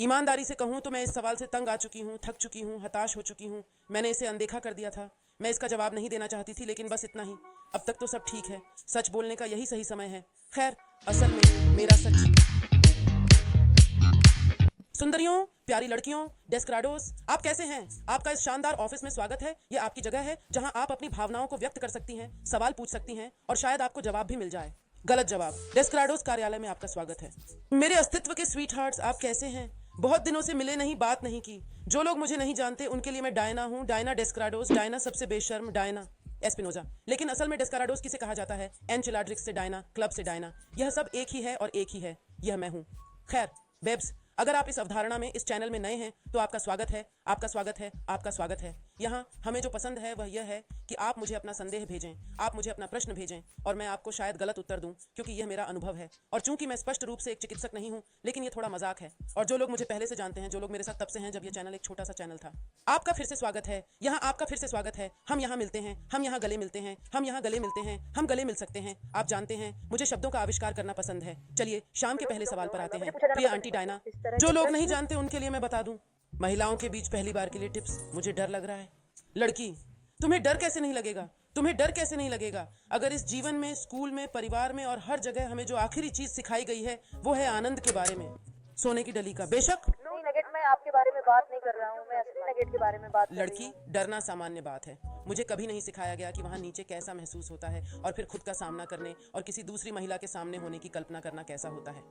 ईमानदारी से कहूँ तो मैं इस सवाल से तंग आ चुकी हूँ, थक चुकी हूँ, हताश हो चुकी हूँ। मैंने इसे अनदेखा कर दिया था। मैं इसका जवाब नहीं देना चाहती थी, लेकिन बस इतना ही। अब तक तो सब ठीक है। सच बोलने का यही सही समय है। खैर, असल में मेरा सच। सुंदरियों, प्यारी लड़कियों, डेस्कराडोस, आप कैसे हैं? आपका इस शानदार ऑफिस में स्वागत है। ये आपकी जगह है जहां आप अपनी भावनाओं को व्यक्त कर सकती हैं, सवाल पूछ सकती हैं और शायद आपको जवाब भी मिल जाए। गलत जवाब। डेस्कराडोस कार्यालय में आपका स्वागत है। मेरे अस्तित्व के स्वीट हार्ट्स, आप कैसे हैं? बहुत दिनों से मिले नहीं, बात नहीं की। जो लोग मुझे नहीं जानते उनके लिए मैं डायना हूँ, डायना डेस्कराडोस, डायना सबसे बेशर्म, डायना एस्पिनोजा। लेकिन असल में डेस्कराडोस किसे कहा जाता है? एन चिलाड्रिक्स से डायना, क्लब से डायना। यह सब एक ही है और एक ही है। यह मैं हूँ। खैर बेब्स, अगर आप इस अवधारणा में, इस चैनल में नए हैं तो आपका स्वागत है, आपका स्वागत है, आपका स्वागत है। यहाँ हमें जो पसंद है वह यह है कि आप मुझे अपना संदेह भेजें, आप मुझे अपना प्रश्न भेजें और मैं आपको शायद गलत उत्तर दूं, क्योंकि यह मेरा अनुभव है। और चूंकि मैं स्पष्ट रूप से एक चिकित्सक नहीं हूं, लेकिन ये थोड़ा मजाक है। और जो लोग मुझे पहले से जानते हैं, जो लोग मेरे साथ तब से हैं जब यह चैनल एक छोटा सा चैनल था, आपका फिर से स्वागत है। यहाँ आपका फिर से स्वागत है। हम यहाँ मिलते हैं, हम यहाँ गले मिलते हैं, हम यहाँ गले मिलते हैं, हम गले मिल सकते हैं। आप जानते हैं मुझे शब्दों का आविष्कार करना पसंद है। चलिए शाम के पहले सवाल पर आते हैं। प्रिय आंटी डायना, जो लोग नहीं जानते उनके लिए मैं बता दूं, महिलाओं के बीच पहली बार के लिए टिप्स। मुझे डर लग रहा है। लड़की, तुम्हें डर कैसे नहीं लगेगा? तुम्हें डर कैसे नहीं लगेगा अगर इस जीवन में, स्कूल में, परिवार में और हर जगह हमें जो आखिरी चीज सिखाई गई है वो है आनंद के बारे में, सोने की डली का। बेशक नहीं नगेट, मैं आपके बारे में बात नहीं कर रहा हूँ, मैं असली नगेट के बारे में बात कर रही लड़की, डरना सामान्य बात है। मुझे कभी नहीं सिखाया गया कि वहां नीचे कैसा महसूस होता है और फिर खुद का सामना करने और किसी दूसरी महिला के सामने होने की कल्पना करना कैसा होता है।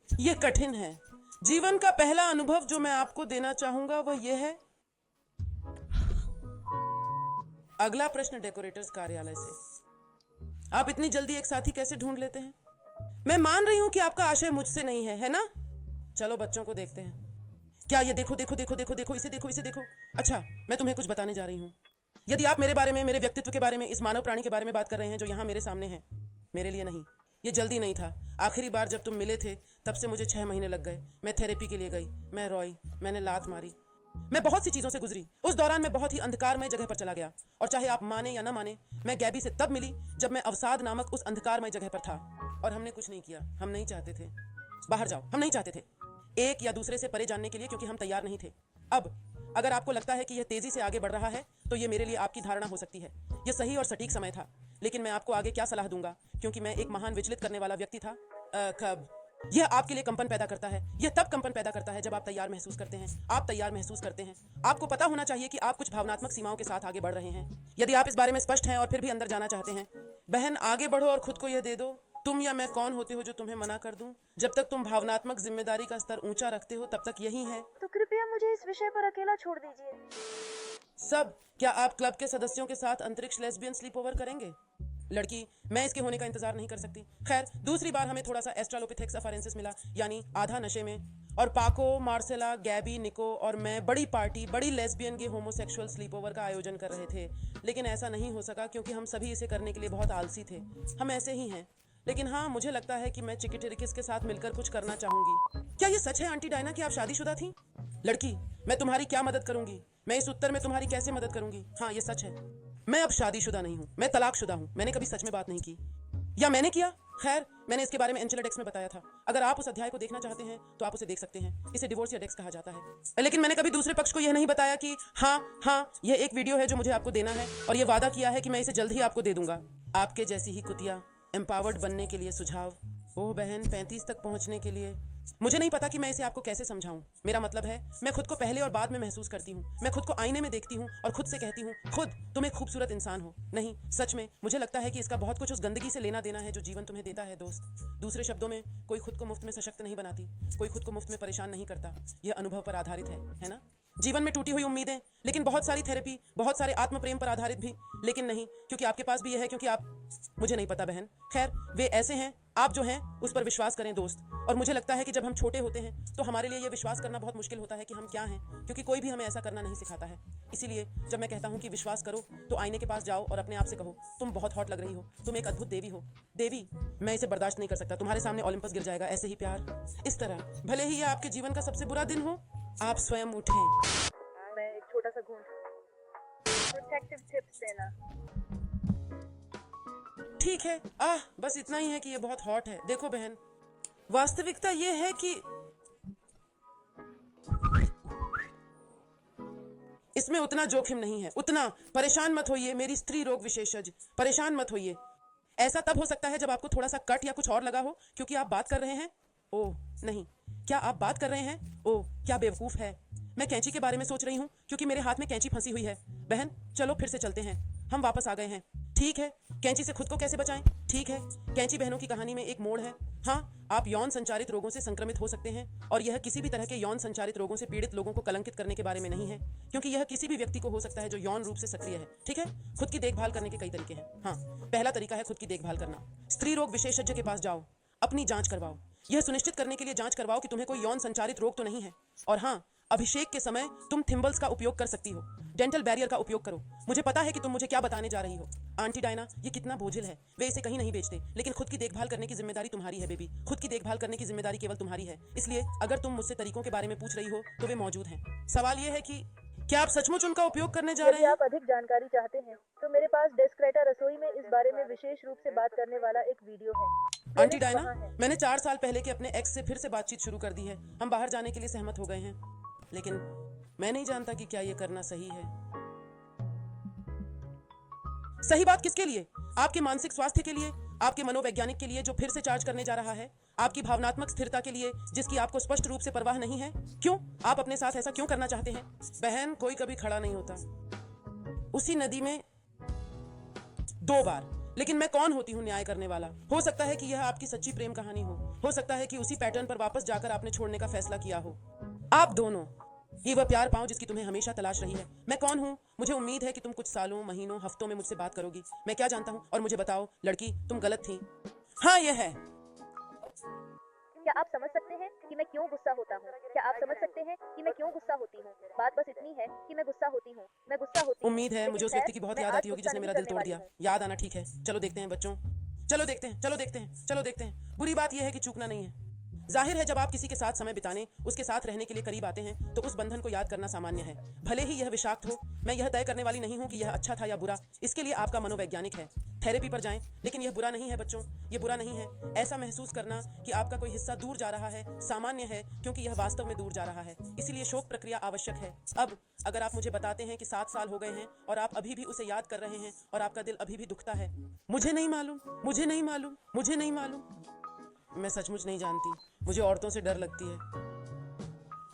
ये कठिन है। जीवन का पहला अनुभव जो मैं आपको देना चाहूंगा वह यह है। अगला प्रश्न डेकोरेटर्स कार्यालय से। आप इतनी जल्दी एक साथी कैसे ढूंढ लेते हैं? मैं मान रही हूं कि आपका आशय मुझसे नहीं है ना? चलो बच्चों को देखते हैं। क्या ये देखो देखो देखो देखो देखो, इसे देखो, इसे देखो। अच्छा, मैं तुम्हें कुछ बताने जा रही हूँ। यदि आप मेरे बारे में, मेरे व्यक्तित्व के बारे में, इस मानव प्राणी के बारे में बात कर रहे हैं जो यहाँ मेरे सामने है, मेरे लिए नहीं। ये जल्दी नहीं था। आखिरी बार जब तुम मिले थे तब से मुझे 6 महीने लग गए। मैं थेरेपी के लिए गई, मैं रोई, मैंने लात मारी, मैं बहुत सी चीजों से गुजरी। उस दौरान मैं बहुत ही अंधकारमय जगह पर चला गया। और चाहे आप माने या ना माने, मैं गैबी से तब मिली जब मैं अवसाद नामक उस अंधकारमय जगह पर था। और हमने कुछ नहीं किया। हम नहीं चाहते थे। बाहर जाओ, हम नहीं चाहते थे एक या दूसरे से परे जानने के लिए, क्योंकि हम तैयार नहीं थे। अब अगर आपको लगता है कि यह तेजी से आगे बढ़ रहा है तो यह मेरे लिए आपकी धारणा हो सकती है। यह सही और सटीक समय था। लेकिन मैं आपको आगे क्या सलाह दूंगा, क्योंकि मैं एक महान विचलित करने वाला व्यक्ति था। कब यह आपके लिए कंपन पैदा करता है। यह तब कंपन पैदा करता है जब आप तैयार महसूस करते हैं। आप तैयार महसूस करते हैं। आपको पता होना चाहिए कि आप कुछ भावनात्मक सीमाओं के साथ आगे बढ़ रहे हैं। यदि आप इस बारे में स्पष्ट हैं और फिर भी अंदर जाना चाहते हैं, बहन, आगे बढ़ो और खुद को यह दे दो। तुम या मैं कौन होते हो जो तुम्हें मना कर दूं? जब तक तुम भावनात्मक जिम्मेदारी का स्तर ऊंचा रखते हो तब तक यही है। तो कृपया मुझे इस विषय पर अकेला छोड़ दीजिए। सब, क्या आप क्लब के सदस्यों के साथ अंतरिक्ष लेस्बियन स्लीप ओवर करेंगे? लड़की, मैं इसके होने का इंतजार नहीं कर सकती। खैर, दूसरी बार हमें थोड़ा सा एस्ट्रालोपिथेक्स अफारेंसिस मिला, यानी आधा नशे में। और पाको, मार्सेला, गैबी, निको और मैं बड़ी पार्टी, बड़ी lesbian gay homosexual sleepover का आयोजन कर रहे थे। लेकिन ऐसा नहीं हो सका क्योंकि हम सभी इसे करने के लिए बहुत आलसी थे। हम ऐसे ही हैं। लेकिन हाँ, मुझे लगता है कि मैं चिकिटिरिकिस के साथ मिलकर कुछ करना चाहूंगी। क्या ये सच है आंटी डायना कि आप शादीशुदा थी? लड़की, मैं तुम्हारी क्या मदद करूंगी? मैं इस उत्तर में तुम्हारी कैसे मदद करूंगी? हाँ, ये सच है। मैं अब शादीशुदा नहीं हूँ, मैं तलाकशुदा हूँ। मैंने कभी सच में बात नहीं की। या मैंने किया? खैर, मैंने इसके बारे में एंचेलाडेक्स में बताया था। अगर आप उस अध्याय को देखना चाहते हैं तो आप उसे देख सकते हैं। इसे डिवोर्स या डेक्स कहा जाता है। लेकिन मैंने कभी दूसरे पक्ष को यह नहीं बताया कि हाँ, यह एक वीडियो है जो मुझे आपको देना है, और यह वादा किया है कि मैं इसे जल्द ही आपको दे दूंगा। आपके जैसी ही कुतिया, एम्पावर्ड बनने के लिए सुझाव। ओह बहन, 35 तक पहुंचने के लिए। मुझे नहीं पता कि मैं इसे आपको कैसे समझाऊं। मेरा मतलब है, मैं खुद को पहले और बाद में महसूस करती हूँ। मैं खुद को आईने में देखती हूँ और खुद से कहती हूँ, खुद तुम एक खूबसूरत इंसान हो। नहीं, सच में मुझे लगता है कि इसका बहुत कुछ उस गंदगी से लेना देना है जो जीवन तुम्हें देता है दोस्त। दूसरे शब्दों में, कोई खुद को मुफ्त में सशक्त नहीं बनाती, कोई खुद को मुफ्त में परेशान नहीं करता। यह अनुभव पर आधारित है ना? जीवन में टूटी हुई उम्मीदें, लेकिन बहुत सारी थेरेपी, बहुत सारे आत्म प्रेम पर आधारित भी। लेकिन नहीं, क्योंकि आपके पास भी यह है, क्योंकि आप, मुझे नहीं पता बहन। खैर, वे ऐसे हैं, आप जो हैं उस पर विश्वास करें दोस्त। और मुझे लगता है कि जब हम छोटे होते हैं तो हमारे लिए यह विश्वास करना बहुत मुश्किल होता है कि हम क्या हैं, क्योंकि कोई भी हमें ऐसा करना नहीं सिखाता है। इसीलिए जब मैं कहता हूँ कि विश्वास करो, तो आईने के पास जाओ और अपने आप से कहो, तुम बहुत हॉट लग रही हो, तुम एक अद्भुत देवी हो। देवी, मैं इसे बर्दाश्त नहीं कर सकता। तुम्हारे सामने ओलंपस गिर जाएगा। ऐसे ही प्यार, इस तरह, भले ही यह आपके जीवन का सबसे बुरा दिन हो, आप स्वयं उठें। मैं एक छोटा सा घूंट प्रोटेक्टिव टिप्स देना। ठीक है, बस इतना ही है कि ये बहुत हॉट है। देखो बहन, वास्तविकता ये है कि इसमें उतना जोखिम नहीं है, उतना। परेशान मत होइए मेरी स्त्री रोग विशेषज्ञ, परेशान मत होइए। ऐसा तब हो सकता है जब आपको थोड़ा सा कट या कुछ और लगा हो, क्योंकि आप बात कर रहे हैं। ओह नहीं, क्या आप बात कर रहे हैं? ओह क्या बेवकूफ है। मैं कैंची के बारे में सोच रही हूँ, क्योंकि मेरे हाथ में कैंची फंसी हुई है। बहन चलो फिर से चलते हैं, हम वापस आ गए हैं। ठीक है, कैंची से खुद को कैसे बचाएं? ठीक है, कैंची बहनों की कहानी में एक मोड़ है। हाँ, आप यौन संचारित रोगों से संक्रमित हो सकते हैं, और यह किसी भी तरह के यौन संचारित रोगों से पीड़ित लोगों को कलंकित करने के बारे में नहीं है, क्योंकि यह किसी भी व्यक्ति को हो सकता है जो यौन रूप से सक्रिय है। ठीक है, खुद की देखभाल करने के कई तरीके हैं। हाँ, पहला तरीका है खुद की देखभाल करना। स्त्री रोग विशेषज्ञ के पास जाओ, अपनी जांच करवाओ। यह सुनिश्चित करने के लिए जांच करवाओ कि तुम्हें कोई यौन संचारित रोग तो नहीं है। और हाँ, अभिषेक के समय तुम थिम्बल्स का उपयोग कर सकती हो, डेंटल बैरियर का उपयोग करो। मुझे पता है कि तुम मुझे क्या बताने जा रही हो। आंटी डायना, ये कितना बोझिल है, वे इसे कहीं नहीं बेचते, लेकिन खुद की देखभाल करने की जिम्मेदारी तुम्हारी है बेबी। खुद की देखभाल करने की जिम्मेदारी केवल तुम्हारी है, इसलिए अगर तुम मुझसे तरीकों के बारे में पूछ रही हो तो वे मौजूद हैं। सवाल ये है कि क्या आप सचमुच उनका उपयोग करने जा रहे यदि हैं? आप अधिक जानकारी चाहते हैं तो मेरे पास डेस्क्राइटा रसोई में इस बारे में विशेष रूप से बात करने वाला एक वीडियो है। आंटी प्लेलिस्ट डायना, वहाँ है। मैंने 4 साल पहले के अपने एक्स से फिर से बातचीत शुरू कर दी है। हम बाहर जाने के लिए सहमत हो गए हैं, लेकिन मैं नहीं जानता कि क्या ये करना सही है। सही बात किसके लिए? आपके मानसिक स्वास्थ्य के लिए, आपके मनोवैज्ञानिक के लिए जो फिर से चार्ज करने जा रहा है, आपकी भावनात्मक स्थिरता के लिए जिसकी आपको स्पष्ट रूप से परवाह नहीं है। क्यों आप अपने साथ ऐसा क्यों करना चाहते हैं? बहन, कोई कभी खड़ा नहीं होता उसी नदी में 2 बार, लेकिन मैं कौन होती हूँ न्याय करने वाला? हो सकता है कि यह आपकी सच्ची प्रेम कहानी हो सकता है कि उसी पैटर्न पर वापस जाकर आपने छोड़ने का फैसला किया हो। आप दोनों ये वह प्यार पाओ जिसकी तुम्हें हमेशा तलाश रही है। मैं कौन हूँ? मुझे उम्मीद है कि तुम कुछ सालों, महीनों, हफ्तों में मुझसे बात करोगी। मैं क्या जानता हूँ? और मुझे बताओ लड़की, तुम गलत थी। हाँ, यह है। क्या आप समझ सकते हैं कि मैं क्यों गुस्सा होता हूँ? क्या आप समझ सकते हैं कि मैं क्यों गुस्सा होती हूँ? बात बस इतनी है कि मैं गुस्सा होती हूँ। मैं गुस्सा होती हूँ। उम्मीद है लेकिन मुझे उस खैर, व्यक्ति की बहुत मैं याद आज आती होगी गुस्सा जिसने नहीं मेरा दिल करने तोड़ वाली दिया। हूँ। याद आना ठीक है। चलो देखते हैं बच्चों, चलो देखते हैं, चलो देखते हैं, चलो देखते हैं। बुरी बात यह है कि चूकना नहीं है। जाहिर है जब आप किसी के साथ समय बिताने, उसके साथ रहने के लिए करीब आते हैं, तो उस बंधन को याद करना सामान्य है, भले ही यह विषाक्त हो। मैं यह तय करने वाली नहीं हूं कि यह अच्छा था या बुरा, इसके लिए आपका मनोवैज्ञानिक है। थेरेपी पर जाएं, लेकिन यह बुरा नहीं है बच्चों, यह बुरा नहीं है। ऐसा महसूस करना कि आपका कोई हिस्सा दूर जा रहा है सामान्य है, क्योंकि यह वास्तव में दूर जा रहा है, इसीलिए शोक प्रक्रिया आवश्यक है। अब अगर आप मुझे बताते हैं कि 7 साल हो गए हैं और आप अभी भी उसे याद कर रहे हैं और आपका दिल अभी भी दुखता है। मुझे नहीं मालूम, मुझे नहीं मालूम, मुझे नहीं मालूम। मैं सचमुच नहीं जानती, मुझे औरतों से डर लगती है।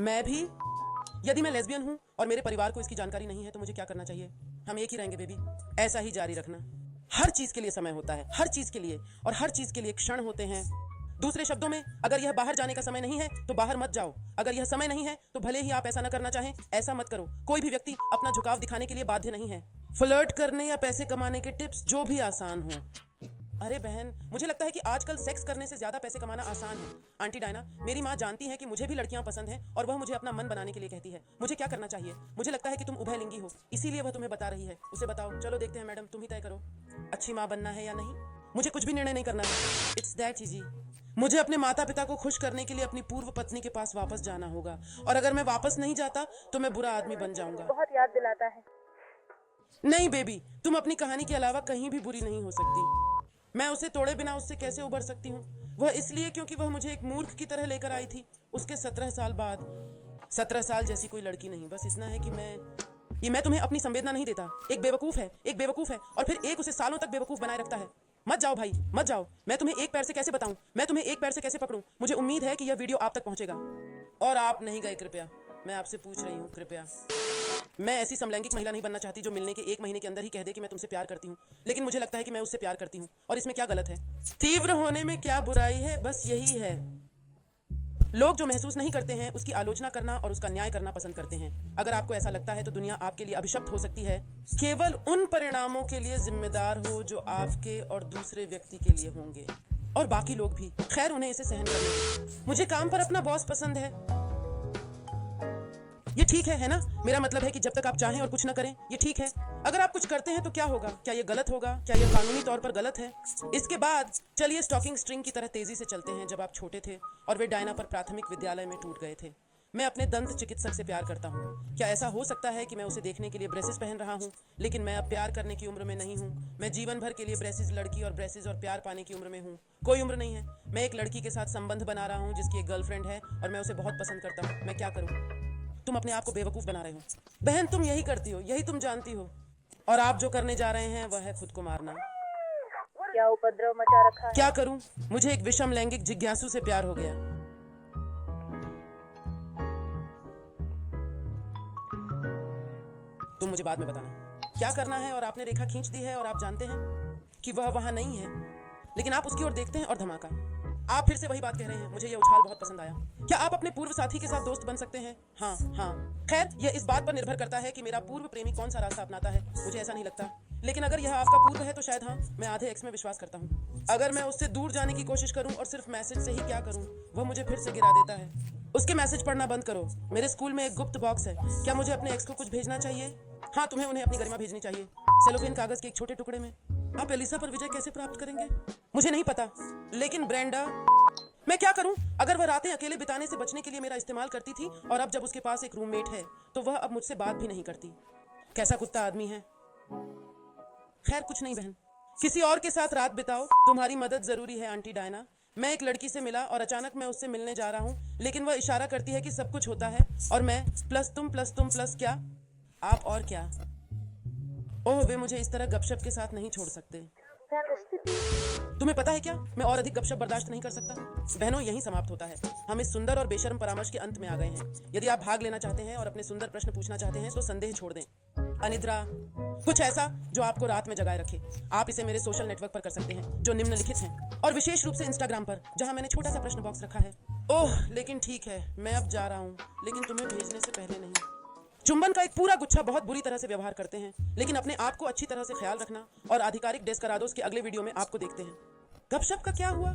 मैं भी। यदि मैं लेस्बियन हूँ और मेरे परिवार को इसकी जानकारी नहीं है तो मुझे क्या करना चाहिए? हम एक ही रहेंगे बेबी, ऐसा ही जारी रखना। हर चीज के लिए समय होता है, हर चीज के लिए, और हर चीज के लिए क्षण होते हैं। दूसरे शब्दों में, अगर यह बाहर जाने का समय नहीं है तो बाहर मत जाओ। अगर यह समय नहीं है तो भले ही आप ऐसा न करना चाहें, ऐसा मत करो। कोई भी व्यक्ति अपना झुकाव दिखाने के लिए बाध्य नहीं है। फ्लर्ट करने या पैसे कमाने के टिप्स जो भी आसान हो। अरे बहन, मुझे लगता है कि आजकल सेक्स करने से ज्यादा पैसे कमाना आसान है। आंटी डायना, मेरी माँ जानती है कि मुझे भी लड़कियां पसंद हैं और वह मुझे अपना मन बनाने के लिए कहती है। मुझे क्या करना चाहिए? मुझे लगता है कि तुम उभयलिंगी हो, इसीलिए वह तुम्हें बता रही है। उसे बताओ। चलो देखते हैं मैडम, तुम ही तय करो, अच्छी माँ बनना है या नहीं। मुझे कुछ भी निर्णय नहीं करना है। It's that easy. मुझे अपने माता पिता को खुश करने के लिए अपनी पूर्व पत्नी के पास वापस जाना होगा, और अगर मैं वापस नहीं जाता तो मैं बुरा आदमी बन जाऊंगा। बहुत याद दिलाता है। नहीं बेबी, तुम अपनी कहानी के अलावा कहीं भी बुरी नहीं हो सकती। मैं उसे तोड़े बिना उससे कैसे उबर सकती हूँ? वह इसलिए क्योंकि वह मुझे एक मूर्ख की तरह लेकर आई थी उसके 17 साल बाद। 17 साल जैसी कोई लड़की नहीं, बस इतना है कि मैं तुम्हें अपनी संवेदना नहीं देता। एक बेवकूफ है, एक बेवकूफ है, और फिर एक उसे सालों तक बेवकूफ बनाए रखता है। मत जाओ भाई, मत जाओ। मैं तुम्हें एक पैर से कैसे बताऊं, मैं तुम्हें एक पैर से कैसे पकड़ूं? मुझे उम्मीद है कि यह वीडियो आप तक पहुंचेगा। और आप नहीं गए कृपया, मैं आपसे पूछ रही हूँ कृपया। मैं ऐसी समलैंगिक महिला नहीं बनना चाहती जो मिलने के 1 महीने के अंदर ही कह दे कि मैं तुमसे प्यार करती हूँ, लेकिन मुझे लगता है कि मैं उससे प्यार करती हूँ, और इसमें क्या गलत है? तीव्र होने में क्या बुराई है? बस यही है। लोग जो महसूस नहीं करते हैं उसकी आलोचना करना और उसका न्याय करना पसंद करते हैं। अगर आपको ऐसा लगता है तो दुनिया आपके लिए अभिशप्त हो सकती है। केवल उन परिणामों के लिए जिम्मेदार हो जो आपके और दूसरे व्यक्ति के लिए होंगे, और बाकी लोग भी। खैर, उन्हें इसे सहन करना। मुझे काम पर अपना बॉस पसंद है। ये ठीक है ना? मेरा मतलब है कि जब तक आप चाहें और कुछ न करें, ये ठीक है। अगर आप कुछ करते हैं तो क्या होगा? क्या ये गलत होगा? क्या ये कानूनी तौर पर गलत है? इसके बाद चलिए स्टॉकिंग स्ट्रिंग की तरह तेजी से चलते हैं जब आप छोटे थे और वे डायना पर प्राथमिक विद्यालय में टूट गए थे। मैं अपने दंत चिकित्सक से प्यार करता हूँ। क्या ऐसा हो सकता है कि मैं उसे देखने के लिए ब्रेसेस पहन रहा हूँ, लेकिन मैं अब प्यार करने की उम्र में नहीं हूँ। मैं जीवन भर के लिए ब्रेसेस लड़की और ब्रेसेस और प्यार पाने की उम्र में हूँ। कोई उम्र नहीं है। मैं एक लड़की के साथ संबंध बना रहा हूँ जिसकी एक गर्लफ्रेंड है और मैं उसे बहुत पसंद करता हूँ। मैं क्या करूँ? तुम अपने आप को बेवकूफ बना रहे हो। बहन, तुम यही करती हो, यही तुम जानती हो। और आप जो करने जा रहे हैं वह है खुद को मारना। क्या उपद्रव मचा रखा है? क्या करूं? मुझे एक विषम लैंगिक जिज्ञासु से प्यार हो गया। तुम मुझे बाद में बताना क्या करना है। और आपने रेखा खींच दी है और आप जानते हैं कि वह वहां नहीं है, लेकिन आप उसकी ओर देखते हैं और धमाका। आप फिर से वही बात कह रहे हैं। मुझे यह उछाल बहुत पसंद आया। क्या आप अपने पूर्व साथी के साथ दोस्त बन सकते हैं? हाँ हाँ। खैर, यह इस बात पर निर्भर करता है कि मेरा पूर्व प्रेमी कौन सा रास्ता अपनाता है। मुझे ऐसा नहीं लगता, लेकिन अगर यह आपका पूर्व है तो शायद हाँ। मैं आधे एक्स में विश्वास करता हूँ। अगर मैं उससे दूर जाने की कोशिश करूँ और सिर्फ मैसेज से ही क्या करूँ, वह मुझे फिर से गिरा देता है। उसके मैसेज पढ़ना बंद करो। मेरे स्कूल में एक गुप्त बॉक्स है। क्या मुझे अपने एक्स को कुछ भेजना चाहिए? हाँ, तुम्हें उन्हें अपनी गरिमा भेजनी चाहिए, सेलोफेन कागज के एक छोटे टुकड़े में। आप एलिसा पर विजय कैसे प्राप्त करेंगे? मुझे नहीं पता, लेकिन ब्रेंडा, मैं क्या करूं? अगर वह रातें अकेले बिताने से बचने के लिए मेरा इस्तेमाल करती थी, और अब जब उसके पास एक रूममेट है तो वह अब मुझसे बात भी नहीं करती। कैसा कुत्ता आदमी है। खैर, कुछ नहीं बहन, किसी और के साथ रात बिताओ। तुम्हारी मदद जरूरी है आंटी डायना। मैं एक लड़की से मिला और अचानक मैं उससे मिलने जा रहा हूँ, लेकिन वह इशारा करती है कि सब कुछ होता है और मैं प्लस तुम प्लस क्या, आप और क्या। ओह, वे मुझे इस तरह गपशप के साथ नहीं छोड़ सकते। तुम्हें पता है क्या, मैं और अधिक गपशप बर्दाश्त नहीं कर सकता। बहनों, यहीं समाप्त होता है। हम इस सुंदर और बेशर्म परामर्श के अंत में आ गए हैं। यदि आप भाग लेना चाहते हैं और अपने सुंदर प्रश्न पूछना चाहते हैं तो संदेह छोड़ दें। अनिद्रा, कुछ ऐसा जो आपको रात में जगाए रखे। आप इसे मेरे सोशल नेटवर्क पर कर सकते हैं जो निम्नलिखित हैं, और विशेष रूप से इंस्टाग्राम पर, जहां मैंने छोटा सा प्रश्न बॉक्स रखा है। ओह, लेकिन ठीक है, मैं अब जा रहा हूँ, लेकिन तुम्हें भेजने से पहले नहीं। चुंबन का एक पूरा गुच्छा बहुत बुरी तरह से व्यवहार करते हैं, लेकिन अपने आप को अच्छी तरह से ख्याल रखना। और आधिकारिक डेस्कराडोस के अगले वीडियो में आपको देखते हैं। गपशप का क्या हुआ?